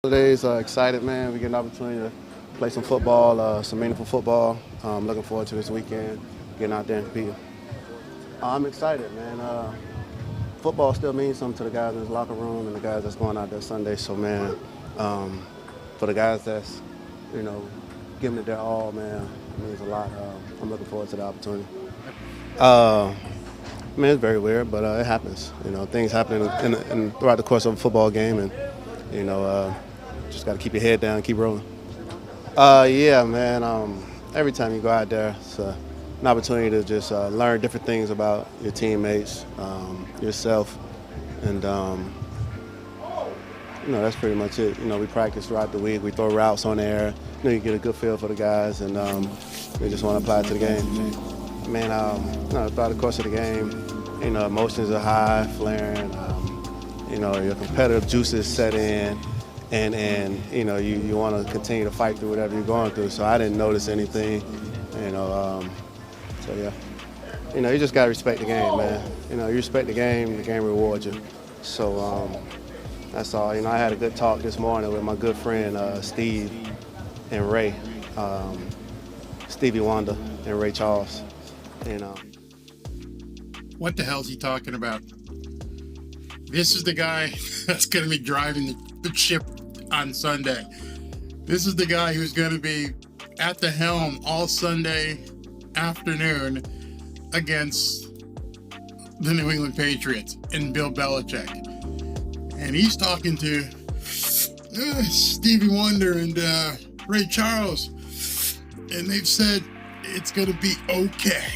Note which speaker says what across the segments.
Speaker 1: Today's excited, man. We get an opportunity to play some football, some meaningful football. Looking forward to this weekend, getting out there and competing. I'm excited, man. Football still means something to the guys in the locker room and the guys that's going out there Sunday. So, man, for the guys that's, giving it their all, man, it means a lot. I'm looking forward to the opportunity. Man, it's very weird, but it happens. Things happen throughout the course of a football game, and just got to keep your head down and keep rolling. Yeah, man. Every time you go out there, it's an opportunity to just learn different things about your teammates, yourself, and that's pretty much it. We practice throughout the week. We throw routes on air. You get a good feel for the guys, and we just want to apply it to the game. Man, throughout the course of the game, emotions are high, flaring. Your competitive juices set in. And you want to continue to fight through whatever you're going through. So I didn't notice anything, so yeah. You just got to respect the game, man. You respect the game rewards you. So that's all. I had a good talk this morning with my good friend Steve and Ray, Stevie Wonder and Ray Charles.
Speaker 2: What the hell's he talking about? This is the guy that's going to be driving the ship on Sunday. This is the guy who's going to be at the helm all Sunday afternoon against the New England Patriots and Bill Belichick. And he's talking to Stevie Wonder and Ray Charles. And they've said it's going to be okay.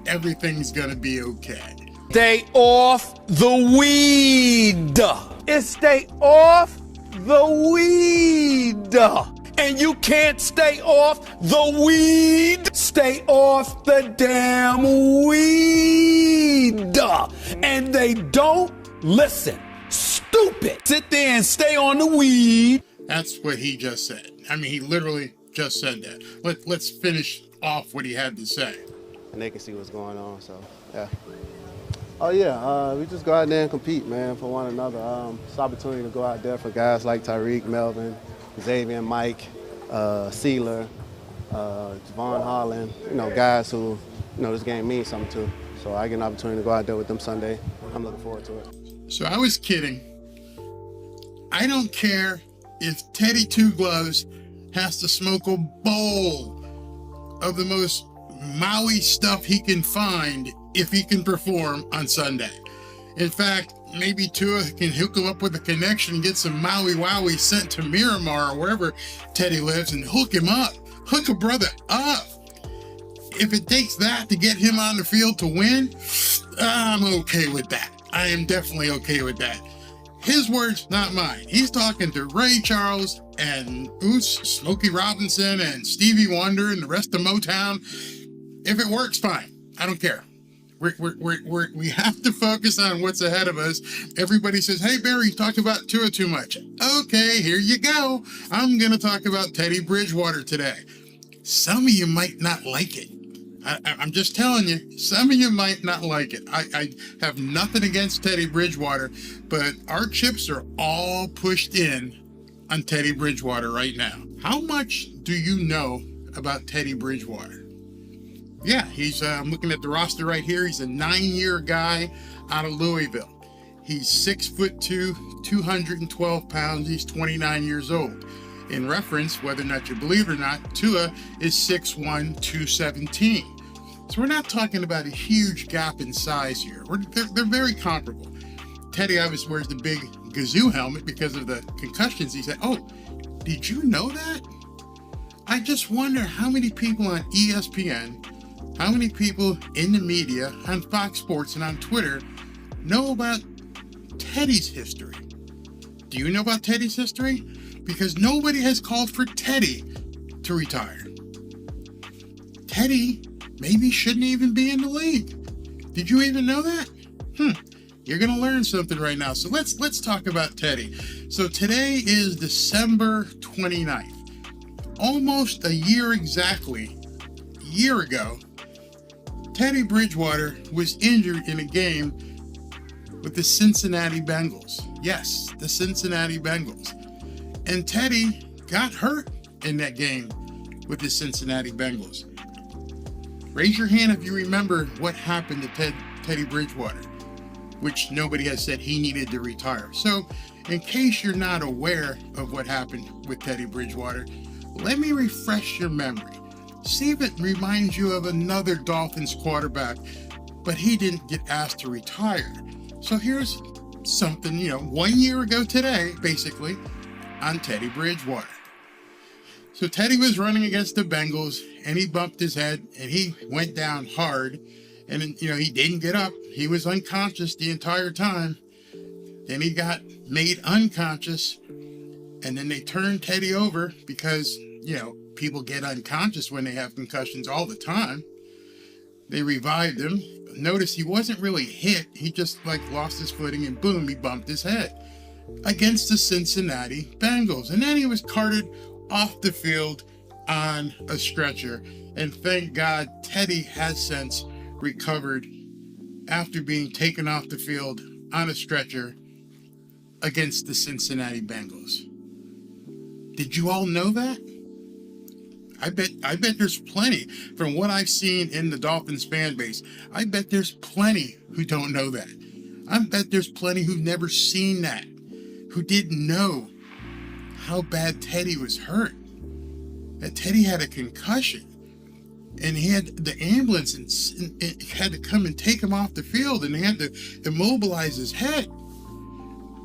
Speaker 2: Everything's going to be okay.
Speaker 3: Stay off the weed. It's stay off the weed. And you can't stay off the weed. Stay off the damn weed. And they don't listen. Stupid. Sit there and stay on the weed.
Speaker 2: That's what he just said. I mean, he literally just said that. Let's finish off what he had to say.
Speaker 1: And they can see what's going on, so, yeah. Oh, yeah, we just go out there and compete, man, for one another. It's an opportunity to go out there for guys like Tyreek, Melvin, Xavier, Mike, Sealer, Javon Holland, guys who, this game means something to. So I get an opportunity to go out there with them Sunday. I'm looking forward to it.
Speaker 2: So I was kidding. I don't care if Teddy Two Gloves has to smoke a bowl of the most Maui stuff he can find if he can perform on Sunday. In fact, maybe Tua can hook him up with a connection and get some Maui Wowie sent to Miramar or wherever Teddy lives and hook him up. Hook a brother up. If it takes that to get him on the field to win, I'm okay with that. I am definitely okay with that. His words, not mine. He's talking to Ray Charles and Smokey Robinson and Stevie Wonder and the rest of Motown. If it works, fine. I don't care. We have to focus on what's ahead of us. Everybody says, hey, Barry, you talked about Tua too much. Okay, here you go. I'm going to talk about Teddy Bridgewater today. Some of you might not like it. I'm just telling you, some of you might not like it. I have nothing against Teddy Bridgewater, but our chips are all pushed in on Teddy Bridgewater right now. How much do you know about Teddy Bridgewater? Yeah, I'm looking at the roster right here. He's a 9-year guy out of Louisville. He's 6'2", 212 pounds. He's 29 years old. In reference, whether or not you believe it or not, Tua is 6'1", 217. So we're not talking about a huge gap in size here. They're very comparable. Teddy obviously wears the big Gazoo helmet because of the concussions. He said, oh, did you know that? I just wonder how many people on ESPN, how many people in the media, on Fox Sports and on Twitter know about Teddy's history. Do you know about Teddy's history? Because nobody has called for Teddy to retire. Teddy maybe shouldn't even be in the league. Did you even know that? You're going to learn something right now. So let's talk about Teddy. So today is December 29th. Almost a year exactly, a year ago, Teddy Bridgewater was injured in a game with the Cincinnati Bengals. Yes, the Cincinnati Bengals. And Teddy got hurt in that game with the Cincinnati Bengals. Raise your hand if you remember what happened to Teddy Bridgewater, which nobody has said he needed to retire. So, in case you're not aware of what happened with Teddy Bridgewater, let me refresh your memory. See if it reminds you of another Dolphins quarterback, but he didn't get asked to retire. So here's something, 1 year ago today, basically, on Teddy Bridgewater. So Teddy was running against the Bengals, and he bumped his head, and he went down hard, and he didn't get up. He was unconscious the entire time. Then he got made unconscious, and then they turned Teddy over because, people get unconscious when they have concussions all the time. They revived him. Notice he wasn't really hit. He just lost his footing, and boom, he bumped his head against the Cincinnati Bengals. And then he was carted off the field on a stretcher. And thank God Teddy has since recovered after being taken off the field on a stretcher against the Cincinnati Bengals. Did you all know that? I bet there's plenty, from what I've seen in the Dolphins fan base, I bet there's plenty who don't know that. I bet there's plenty who've never seen that, who didn't know how bad Teddy was hurt. That Teddy had a concussion, and he had the ambulance and had to come and take him off the field, and they had to immobilize his head.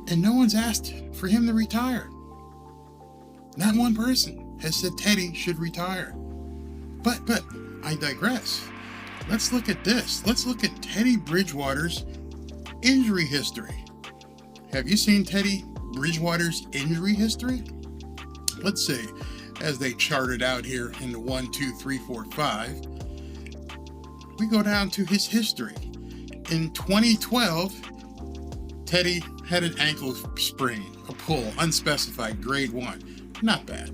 Speaker 2: And no one's asked for him to retire. Not one person has said Teddy should retire. But I digress. Let's look at this. Let's look at Teddy Bridgewater's injury history. Have you seen Teddy Bridgewater's injury history? Let's see, as they chart it out here in the 1, 2, 3, 4, 5. We go down to his history. In 2012, Teddy had an ankle sprain, a pull, unspecified, grade 1. Not bad.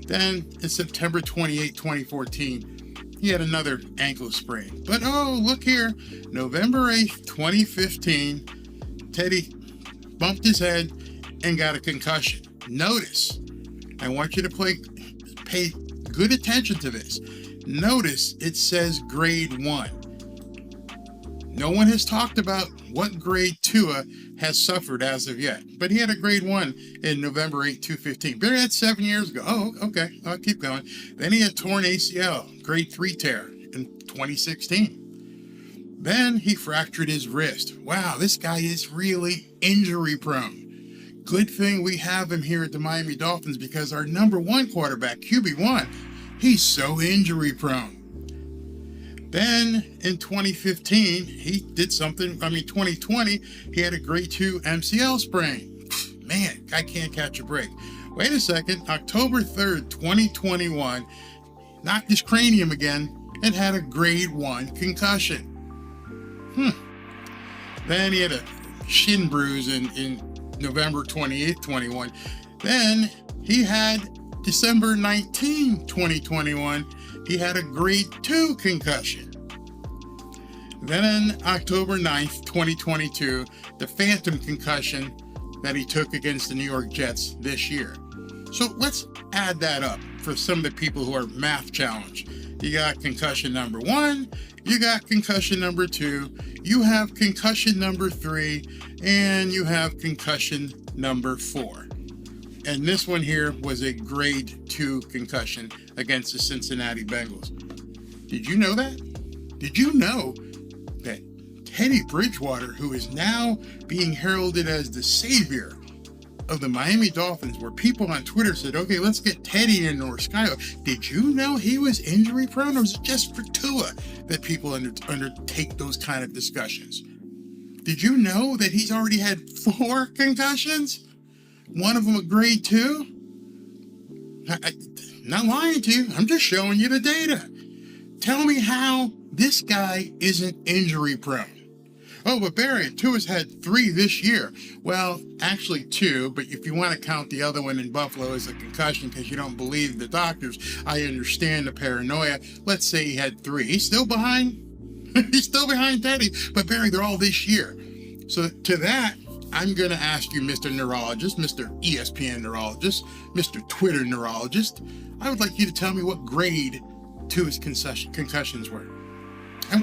Speaker 2: Then in September 28, 2014, he had another ankle sprain. But oh, look here, November 8th, 2015, Teddy bumped his head and got a concussion. Notice, I want you to pay good attention to this. Notice it says grade 1. No one has talked about what grade Tua has suffered as of yet, but he had a grade 1 in November 8, 2015. Barry had 7 years ago. Oh, okay, I'll keep going. Then he had torn ACL, grade 3 tear in 2016. Then he fractured his wrist. Wow, this guy is really injury prone. Good thing we have him here at the Miami Dolphins, because our number 1 quarterback, QB1, he's so injury prone. Then in 2015, he did something. 2020, he had a grade 2 MCL sprain. Man, I can't catch a break. Wait a second, October 3rd, 2021, knocked his cranium again and had a grade 1 concussion. Then he had a shin bruise in November 28th, 21. Then he had December 19, 2021, he had a grade 2 concussion. Then on October 9th, 2022, the phantom concussion that he took against the New York Jets this year. So let's add that up for some of the people who are math challenged. You got concussion number 1, you got concussion number 2, you have concussion number 3, and you have concussion number 4. And this one here was a grade 2 concussion against the Cincinnati Bengals. Did you know that? Did you know that Teddy Bridgewater, who is now being heralded as the savior of the Miami Dolphins, where people on Twitter said, okay, let's get Teddy in or Skyler. Did you know he was injury prone, or was it just for Tua that people undertake those kind of discussions? Did you know that he's already had 4 concussions? One of them a grade 2? I'm not lying to you. I'm just showing you the data. Tell me how this guy isn't injury prone. Oh, but Barry, Tua's had 3 this year. Well, actually 2, but if you want to count the other one in Buffalo as a concussion because you don't believe the doctors, I understand the paranoia. Let's say he had 3. He's still behind. He's still behind Teddy. But Barry, they're all this year. So to that, I'm going to ask you, Mr. Neurologist, Mr. ESPN Neurologist, Mr. Twitter Neurologist, I would like you to tell me what grade Tua's concussions were.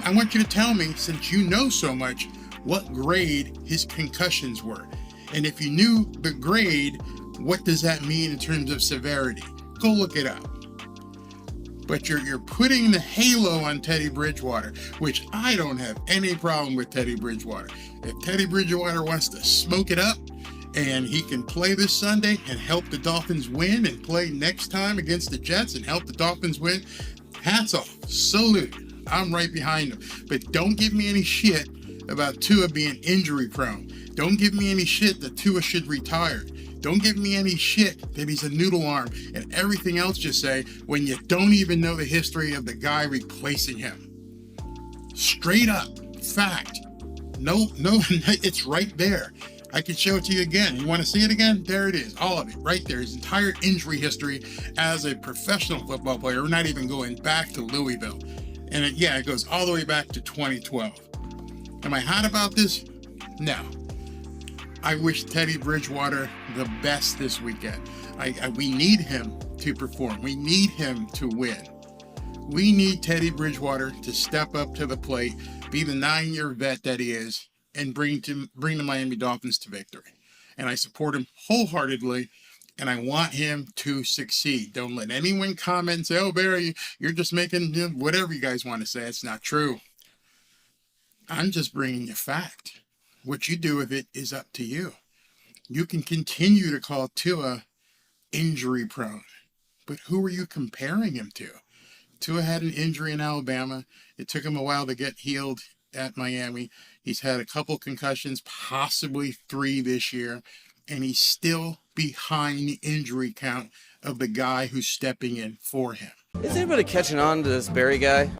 Speaker 2: I want you to tell me, since you know so much, what grade his concussions were. And if you knew the grade, what does that mean in terms of severity? Go look it up. But you're putting the halo on Teddy Bridgewater, which I don't have any problem with Teddy Bridgewater. If Teddy Bridgewater wants to smoke it up and he can play this Sunday and help the Dolphins win and play next time against the Jets and help the Dolphins win, hats off, salute. I'm right behind him. But don't give me any shit about Tua being injury prone. Don't give me any shit that Tua should retire. Don't give me any shit that he's a noodle arm and everything else you say when you don't even know the history of the guy replacing him. Straight up, fact. No, it's right there. I can show it to you again. You want to see it again? There it is, all of it, right there. His entire injury history as a professional football player. We're not even going back to Louisville. And it goes all the way back to 2012. Am I hot about this? No. I wish Teddy Bridgewater the best this weekend. We need him to perform. We need him to win. We need Teddy Bridgewater to step up to the plate, be the 9-year vet that he is, and bring the Miami Dolphins to victory. And I support him wholeheartedly, and I want him to succeed. Don't let anyone comment and say, oh, Barry, you're just making whatever you guys want to say. It's not true. I'm just bringing you fact. What you do with it is up to you. You can continue to call Tua injury prone, but who are you comparing him to? Tua had an injury in Alabama. It took him a while to get healed at Miami. He's had a couple concussions, possibly 3 this year, and he's still behind the injury count of the guy who's stepping in for him.
Speaker 4: Is anybody catching on to this Barry guy?